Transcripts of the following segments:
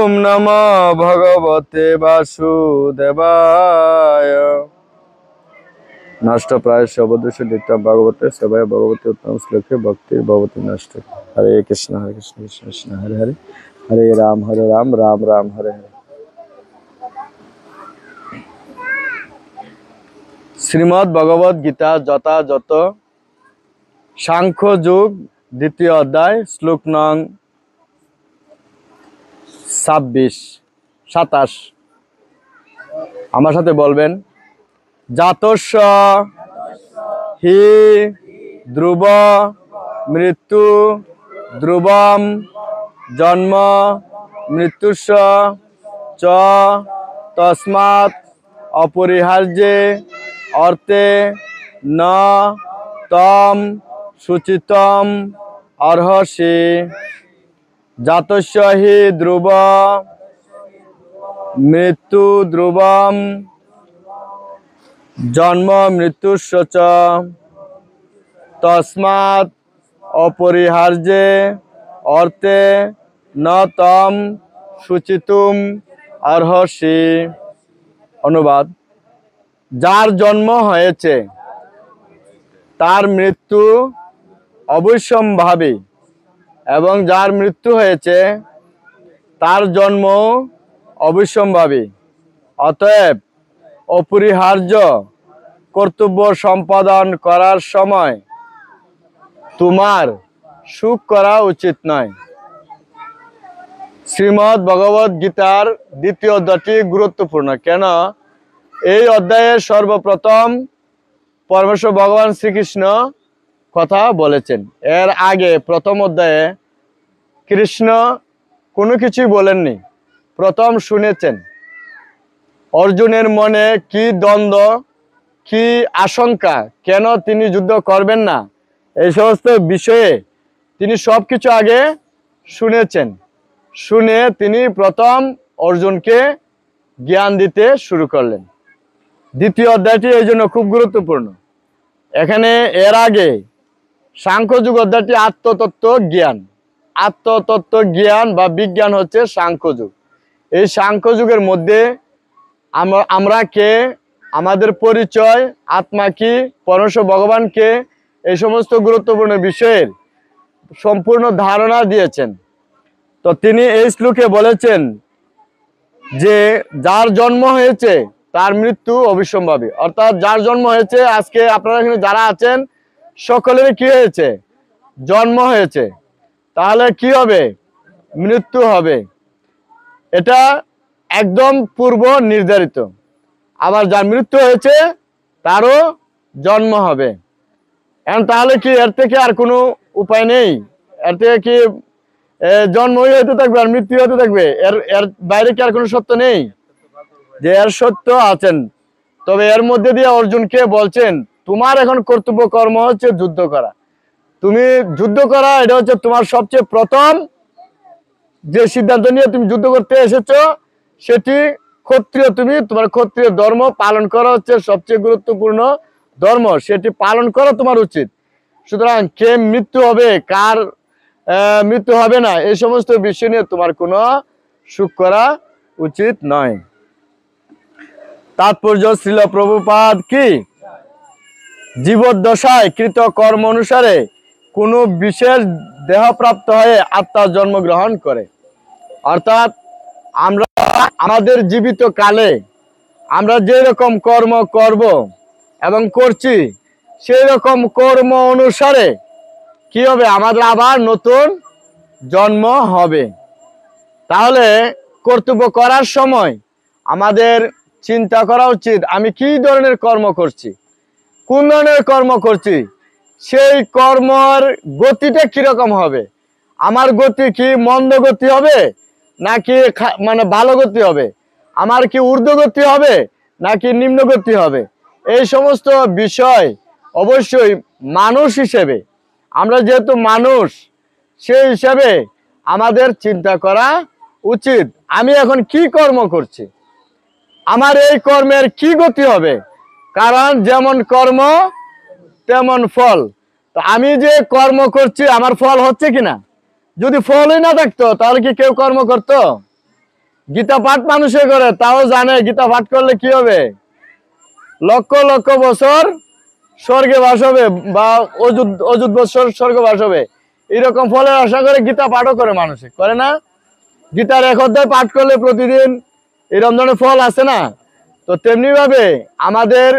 ওম নমো ভগবতে বাসুদেবায়। নষ্ট প্রায় সবদোষ দিত্যা ভগবতে সেবায় ভগবতে উত্তম শ্লোকে ভক্তির ভগবতী নষ্ট। হরে কৃষ্ণ কৃষ্ণ কৃষ্ণ হরে হরে, হরে রাম রাম রাম হরে হরে। শ্রীমদ্ ভগবদ গীতা যথাযথ সাংখ্য যুগ দ্বিতীয় অধ্যায় শ্লোক নং 27 আমার সাথে বলবেন। জাতস্য হি ধ্রুব মৃত্যু ধ্রুবম জন্ম মৃত্যুস্য চ তস্মাৎ অপরিহার্যে অর্থে ন তম শুচিতম অর্হসি। জাতস্য হি ধ্রুব মৃত্যু ধ্রুবম জন্ম মৃত্যুস্য চ তস্মাৎ অপরিহার্যে অর্থে ন তম শুচিতুম অর্হসি। অনুবাদ: যার জন্ম হয়েছে তার মৃত্যু অবশ্যম্ভাবী এবং যার মৃত্যু হয়েছে তার জন্ম অবশ্যম্ভাবী। অতএব অপরিহার্য কর্তব্য সম্পাদন করার সময় তোমার সুখ করা উচিত নয়। শ্রীমদ্ ভগবদ গীতার দ্বিতীয় অধ্যায়টি গুরুত্বপূর্ণ। কেন? এই অধ্যায়ে সর্বপ্রথম পরমেশ্বর ভগবান শ্রীকৃষ্ণ কথা বলেছেন। এর আগে প্রথম অধ্যায়ে কৃষ্ণ কোনো কিছুই বলেননি, প্রথম শুনেছেন। অর্জুনের মনে কি দ্বন্দ্ব, কি আশঙ্কা, কেন তিনি যুদ্ধ করবেন না, এই সমস্ত বিষয়ে তিনি সবকিছু আগে শুনেছেন। শুনে তিনি প্রথম অর্জুনকে জ্ঞান দিতে শুরু করলেন। দ্বিতীয় অধ্যায়টি এই জন্য খুব গুরুত্বপূর্ণ। এখানে এর আগে সাংখ্যযুগ অধ্যায়টি আত্মতত্ত্ব জ্ঞান। আত্মতত্ত্ব জ্ঞান বা বিজ্ঞান হচ্ছে সাংখ্যযুগ। এই সাংখ্যযুগের মধ্যে আমরা কে, আমাদের পরিচয়, আত্মা কি, পরমেশ্বর ভগবানকে, এই সমস্ত গুরুত্বপূর্ণ বিষয়ের সম্পূর্ণ ধারণা দিয়েছেন। তো তিনি এই শ্লোকে বলেছেন যে যার জন্ম হয়েছে তার মৃত্যু অবশ্যম্ভাবী। অর্থাৎ যার জন্ম হয়েছে, আজকে আপনারা এখানে যারা আছেন সকলেরই কি হয়েছে? জন্ম হয়েছে। তাহলে কি হবে? মৃত্যু হবে। এটা একদম পূর্ব নির্ধারিত। আবার যার মৃত্যু হয়েছে তারও জন্ম হবে। এখন তাহলে কি এর থেকে আর কোনো উপায় নেই? এর থেকে কি জন্মই হতে থাকবে আর মৃত্যু হতে থাকবে? এর বাইরে কি আর কোনো সত্য নেই? যে এর সত্য আছেন। তবে এর মধ্যে দিয়ে অর্জুনকে বলছেন তোমার এখন কর্তব্য কর্ম হচ্ছে যুদ্ধ করা। তুমি যুদ্ধ করা, এটা হচ্ছে তোমার সবচেয়ে প্রথম যে সিদ্ধান্ত নিয়ে তুমি যুদ্ধ করতে এসেছো, সেটি ক্ষত্রিয়, তুমি তোমার ক্ষত্রিয় ধর্ম পালন করা হচ্ছে সবচেয়ে গুরুত্বপূর্ণ ধর্ম, সেটি পালন করা তোমার উচিত। সুতরাং কে মৃত্যু হবে, কার মৃত্যু হবে না, এই সমস্ত বিষয় নিয়ে তোমার কোনো সুখ করা উচিত নয়। তাৎপর্য: শ্রীল প্রভুপাদ কি জীবদ্দশায় কৃত কর্ম অনুসারে কোনো বিশেষ দেহপ্রাপ্ত হয়ে আত্মা জন্মগ্রহণ করে। অর্থাৎ আমরা আমাদের জীবিত কালে আমরা যে রকম কর্ম করব এবং করছি, সেই রকম কর্ম অনুসারে কি হবে? আমাদের আবার নতুন জন্ম হবে। তাহলে কর্তব্য করার সময় আমাদের চিন্তা করা উচিত আমি কি ধরনের কর্ম করছি, কোন ধরনের কর্ম করছি, সেই কর্মর গতিটা কিরকম হবে। আমার গতি কি মন্দ গতি হবে নাকি ভালো গতি হবে? আমার কি ঊর্ধ্বগতি হবে নাকি নিম্নগতি হবে? এই সমস্ত বিষয় অবশ্যই মানুষ হিসেবে, আমরা যেহেতু মানুষ, সেই হিসাবে আমাদের চিন্তা করা উচিত আমি এখন কি কর্ম করছি, আমার এই কর্মের কি গতি হবে। কারণ যেমন কর্ম তেমন ফল। তো আমি যে কর্ম করছি আমার ফল হচ্ছে কিনা? যদি ফলই না থাকতো তাহলে কি কেউ কর্ম করতো? গীতা পাঠ মানুষে করে, তাও জানে গীতা পাঠ করলে কি হবে, লক্ষ লক্ষ বছর স্বর্গে বাস হবে বা অযুত বছর স্বর্গ বাস হবে, এরকম ফলের আশা করে গীতা পাঠও করে মানুষে, করে না? গীতার 1 অধ্যায় পাঠ করলে প্রতিদিন এরকম ধরনের ফল আছে না? তো তেমনি ভাবে আমাদের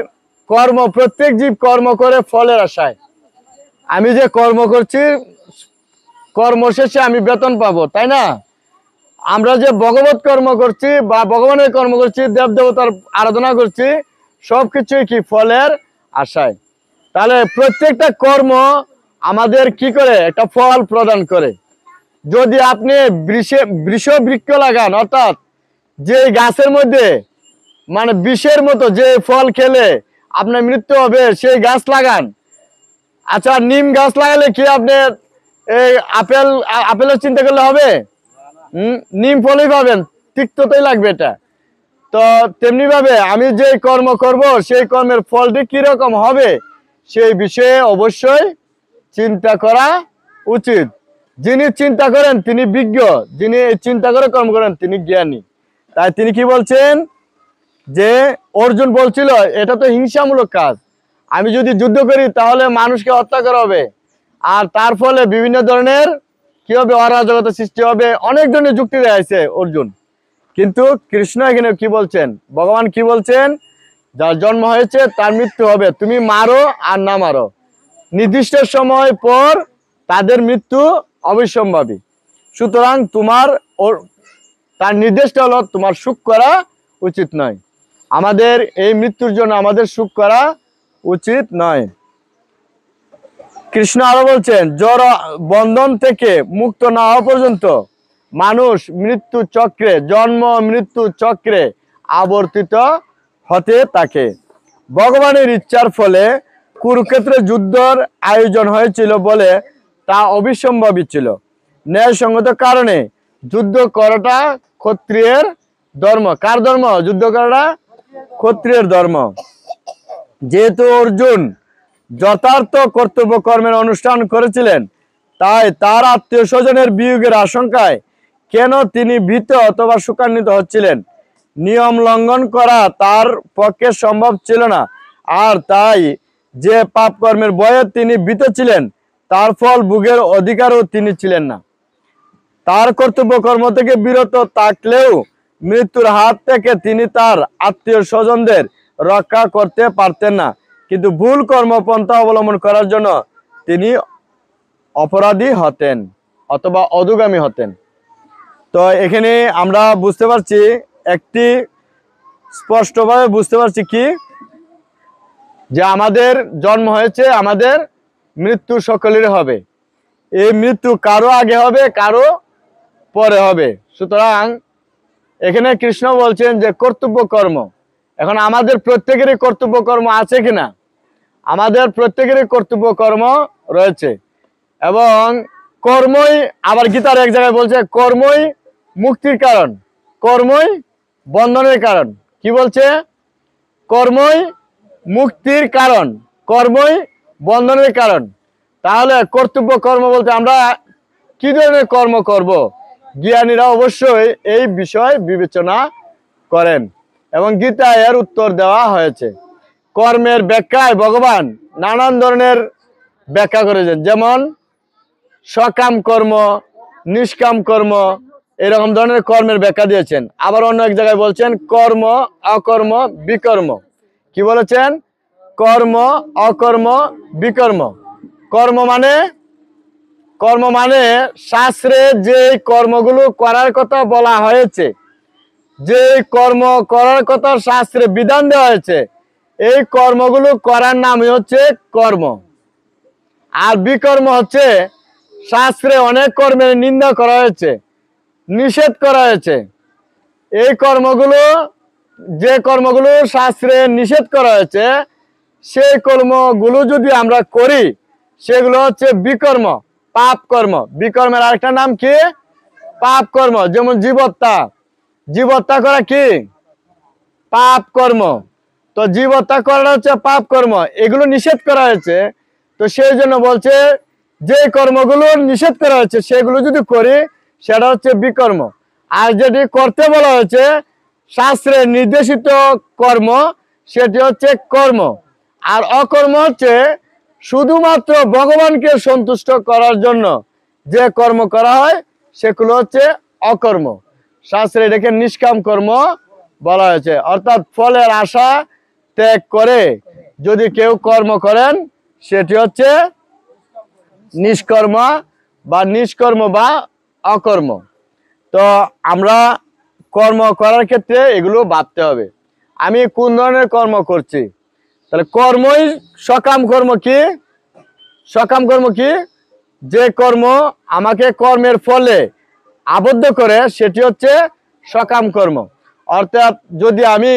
কর্ম, প্রত্যেক জীব কর্ম করে ফলের আশায়। আমি যে কর্ম করছি, কর্ম শেষে আমি বেতন পাবো, তাই না? আমরা যে ভগবত কর্ম করছি বা ভগবানের কর্ম করছি, দেব দেবতার আরাধনা করছি, সবকিছুই কি ফলের আশায়। তাহলে প্রত্যেকটা কর্ম আমাদের কি করে, একটা ফল প্রদান করে। যদি আপনি বৃষ বৃক্ষ লাগান, অর্থাৎ যে গাছের মধ্যে মানে বিষের মতো যে ফল খেলে আপনার মৃত্যু হবে, সেই গাছ লাগান। আচ্ছা, নিম গাছ লাগালে কি আপনি এই আপেলের চিন্তা করলে হবে? নিম ফলই পাবেন, তিক্ততাই লাগবে এটা। তো তেমনি ভাবে আমি যে কর্ম করব, সেই কর্মের ফলটি কিরকম হবে সেই বিষয়ে অবশ্যই চিন্তা করা উচিত। যিনি চিন্তা করেন তিনি বিজ্ঞ, যিনি চিন্তা করে কর্ম করেন তিনি জ্ঞানী। তাই তিনি কি বলছেন, যে অর্জুন বলছিল এটা তো হিংসামূলক কাজ, আমি যদি যুদ্ধ করি তাহলে মানুষকে হত্যা করা হবে, আর তার ফলে বিভিন্ন ধরনের কি হবে, অরাজকতা সৃষ্টি হবে, অনেক ধরনের যুক্তি দেখাইছে অর্জুন। কিন্তু কৃষ্ণ এখানে কি বলছেন, ভগবান কি বলছেন, যার জন্ম হয়েছে তার মৃত্যু হবে, তুমি মারো আর না মারো, নির্দিষ্ট সময় পর তাদের মৃত্যু অবশ্যম্ভাবী। সুতরাং তার নির্দেশটা হলো তোমার সুখ করা উচিত নয়, আমাদের এই মৃত্যুর জন্য আমাদের সুখ করা উচিত নয়। কৃষ্ণ আরো বলছেন, জড় বন্ধন থেকে মুক্ত না হওয়া পর্যন্ত মানুষ মৃত্যু চক্রে, জন্ম মৃত্যু চক্রে আবর্তিত হতে থাকে। ভগবানের ইচ্ছার ফলে কুরুক্ষেত্রে যুদ্ধের আয়োজন হয়েছিল বলে তা অবিসম্ভাবী ছিল। ন্যায়সঙ্গত কারণে যুদ্ধ করাটা ক্ষত্রিয়ের ধর্ম। কার ধর্ম? যুদ্ধ করাটা ক্ষত্রিয়ের ধর্ম। যেহেতু অর্জুন যথার্থ কর্তব্য কর্মের অনুষ্ঠান করেছিলেন, তাই তার আত্মীয় স্বজনের বিয়োগের আশঙ্কায় কেন তিনি ভীত অথবা শোকান্বিত হচ্ছিলেন? নিয়ম লঙ্ঘন করা তার পক্ষে সম্ভব ছিল না, আর তাই যে পাপ কর্মের ভয়ে তিনি ভীত ছিলেন, তার ফল ভোগের অধিকারও তিনি ছিলেন না। তার কর্তব্য কর্ম থেকে বিরত থাকলেও মৃত্যুর হাত থেকে তিনি তার আত্মীয় স্বজনদের রক্ষা করতে পারতেন না, কিন্তু ভুল কর্মপন্থা অবলম্বন করার জন্য তিনি অপরাধী হতেন অথবা অধোগামী হতেন। তো এখানে আমরা বুঝতে পারছি, একটি স্পষ্টভাবে বুঝতে পারছি কি, যে আমাদের জন্ম হয়েছে, আমাদের মৃত্যু সকলেরই হবে। এই মৃত্যু কারো আগে হবে, কারো পরে হবে। সুতরাং এখানে কৃষ্ণ বলছেন যে কর্তব্য কর্ম, এখন আমাদের প্রত্যেকেরই কর্তব্য কর্ম আছে কিনা? আমাদের প্রত্যেকেরই কর্তব্য কর্ম রয়েছে, এবং কর্মই, আবার গীতার এক জায়গায় বলছে কর্মই মুক্তির কারণ, কর্মই বন্ধনের কারণ। কি বলছে? কর্মই মুক্তির কারণ, কর্মই বন্ধনের কারণ। তাহলে কর্তব্য কর্ম বলতে আমরা কি ধরনের কর্ম করব? জ্ঞানীরা অবশ্যই এই বিষয় বিবেচনা করেন, এবং গীতায় এর উত্তর দেওয়া হয়েছে। কর্মের ব্যাখ্যায় ভগবান নানান ধরনের ব্যাখ্যা করেছেন, যেমন সকাম কর্ম, নিষ্কাম কর্ম, এরকম ধরনের কর্মের ব্যাখ্যা দিয়েছেন। আবার অন্য এক জায়গায় বলছেন কর্ম, অকর্ম, বিকর্ম। কি বলেছেন? কর্ম, অকর্ম, বিকর্ম। কর্ম মানে শাস্ত্রে যে কর্মগুলো করার কথা বলা হয়েছে, যে কর্ম করার কথা শাস্ত্রে বিধান দেওয়া হয়েছে, এই কর্মগুলো করার নামই হচ্ছে কর্ম। আর বিকর্ম হচ্ছে শাস্ত্রে অনেক কর্মের নিন্দা করা হয়েছে, নিষেধ করা হয়েছে। এই কর্মগুলো, যে কর্মগুলো শাস্ত্রে নিষেধ করা হয়েছে, সেই কর্মগুলো যদি আমরা করি সেগুলো হচ্ছে বিকর্ম, পাপ কর্ম। বিকর্মের আরেকটা নাম কি? পাপ কর্ম। যেমন জীবহত্যা করা কি? পাপ কর্ম। তো জীবহত্যা করা হচ্ছে পাপ কর্ম, এগুলো নিষেধ করা হয়েছে। তো সেই জন্য বলছে যে কর্মগুলো নিষেধ করা হয়েছে সেগুলো যদি করি সেটা হচ্ছে বিকর্ম। আর যেটি করতে বলা হয়েছে শাস্ত্রে নির্দেশিত কর্ম, সেটি হচ্ছে কর্ম। আর অকর্ম হচ্ছে শুধুমাত্র ভগবানকে সন্তুষ্ট করার জন্য যে কর্ম করা হয় সেগুলো হচ্ছে অকর্ম। শাস্ত্রে এটাকে নিষ্কাম কর্ম বলা হয়েছে। অর্থাৎ ফলের আশা ত্যাগ করে যদি কেউ কর্ম করেন সেটি হচ্ছে নিষ্কর্ম বা অকর্ম। তো আমরা কর্ম করার ক্ষেত্রে এগুলো ভাবতে হবে, আমি কোন ধরনের কর্ম করছি। তাহলে কর্মই সকাম কর্ম কি? সকাম কর্ম কি? যে কর্ম আমাকে কর্মের ফলে আবদ্ধ করে সেটি হচ্ছে সকাম কর্ম। অর্থাৎ যদি আমি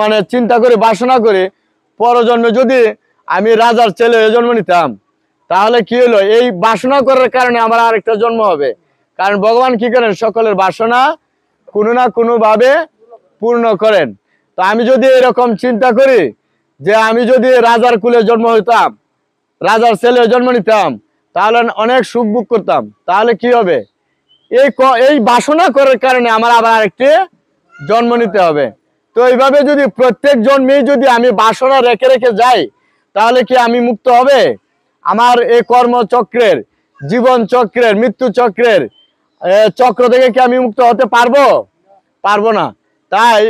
মানে চিন্তা করি, বাসনা করি পরজন্মে যদি আমি রাজার ছেলে হয়ে জন্ম নিতাম, তাহলে কি হলো, এই বাসনা করার কারণে আমার আরেকটা জন্ম হবে। কারণ ভগবান কি করেন, সকলের বাসনা কোনো না কোনো ভাবে পূর্ণ করেন। তো আমি যদি এরকম চিন্তা করি যে আমি যদি রাজার কুলে জন্ম হইতাম, রাজার ছেলে জন্ম নিতাম, তাহলে অনেক সুখ ভোগ করতাম, তাহলে কি হবে, এই বাসনা করার কারণে আমার আবার আরেকটি জন্ম নিতে হবে। তো এইভাবে যদি প্রত্যেক জন্মেই যদি আমি বাসনা রেখে রেখে যাই, তাহলে কি আমি মুক্ত হবে? আমার এই কর্মচক্রের, জীবন চক্রের, মৃত্যু চক্রের চক্র থেকে কি আমি মুক্ত হতে পারবো? পারবো না। তাই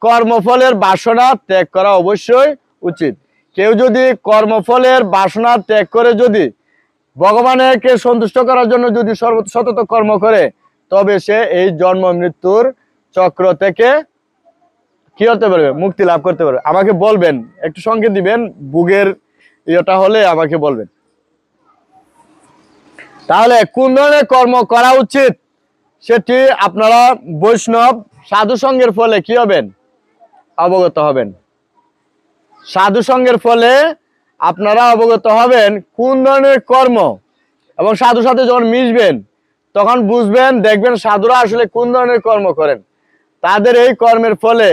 কর্মফলের বাসনা ত্যাগ করা অবশ্যই উচিত। কেউ যদি কর্মফলের বাসনা ত্যাগ করে যদি ভগবানকে সন্তুষ্ট করার জন্য যদি সতত কর্ম করে, তবে সে এই জন্ম মৃত্যুর চক্র থেকে কি হতে পারবে, মুক্তি লাভ করতে পারবে। আমাকে বলবেন, একটু সংকেত দিবেন, বুগের ইয়েটা হলে আমাকে বলবেন। তাহলে কোন ধরনের কর্ম করা উচিত সেটি আপনারা বৈষ্ণব সাধু সঙ্গের ফলে কি হবেন, অবগত হবেন। সাধু সঙ্গের ফলে আপনারা অবগত হবেন কোন ধরনের কর্ম, এবং সাধুর সাথে যখন মিশবেন তখন বুঝবেন, দেখবেন সাধুরা আসলে কোন ধরনের কর্ম করেন, তাদের এই কর্মের ফলে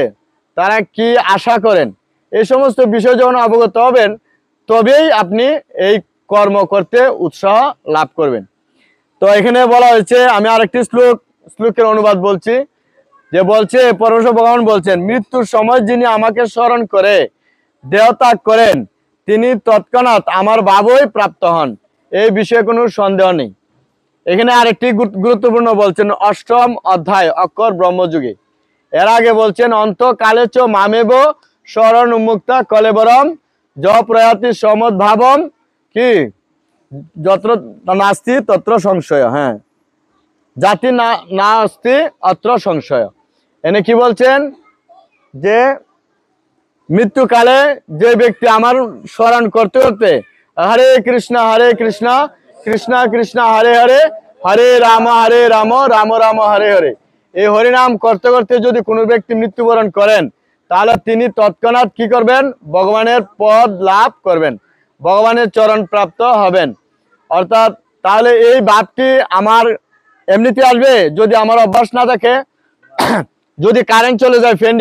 তারা কি আশা করেন। এই সমস্ত বিষয় যখন অবগত হবেন, তবেই আপনি এই কর্ম করতে উৎসাহ লাভ করবেন। তো এখানে বলা হয়েছে, আমি আরেকটি শ্লোকের অনুবাদ বলছি, যে বলছে পরমেশ্বর ভগবান বলছেন, মৃত্যুর সময় যিনি আমাকে স্মরণ করে দেহত্যাগ করেন, তিনি তৎক্ষণাৎ আমার ভাবই প্রাপ্ত হন, এই বিষয়ে কোনো সন্দেহ নেই। এখানে আরেকটি গুরুত্বপূর্ণ বলছেন, অষ্টম অধ্যায় অক্ষর ব্রহ্মযুগে। এর আগে বলছেন, অন্তকালে চ মামেব শরণ উন্মুক্তা কলেবরম য প্রয়াতি সমদ ভাবম কি যত্র নাস্তি তত্র সংশয়। হ্যাঁ, জাতি না অস্তি অত্র সংশয়। এনে কি বলছেন, যে মৃত্যুকালে যে ব্যক্তি আমার স্মরণ করতে করতে হরে কৃষ্ণ কৃষ্ণ কৃষ্ণ হরে হরে, হরে রাম রাম রাম হরে হরে, এই হরিনাম করতে করতে যদি কোনো ব্যক্তি মৃত্যুবরণ করেন, তাহলে তিনি তৎক্ষণাৎ কি করবেন, ভগবানের পদ লাভ করবেন, ভগবানের চরণ প্রাপ্ত হবেন। অর্থাৎ তাহলে এই ভাবটি আমার এমনিতে আসবে যদি আমার অভ্যাস না থাকে। যদি কারেন্ট চলে যায়, ফ্যান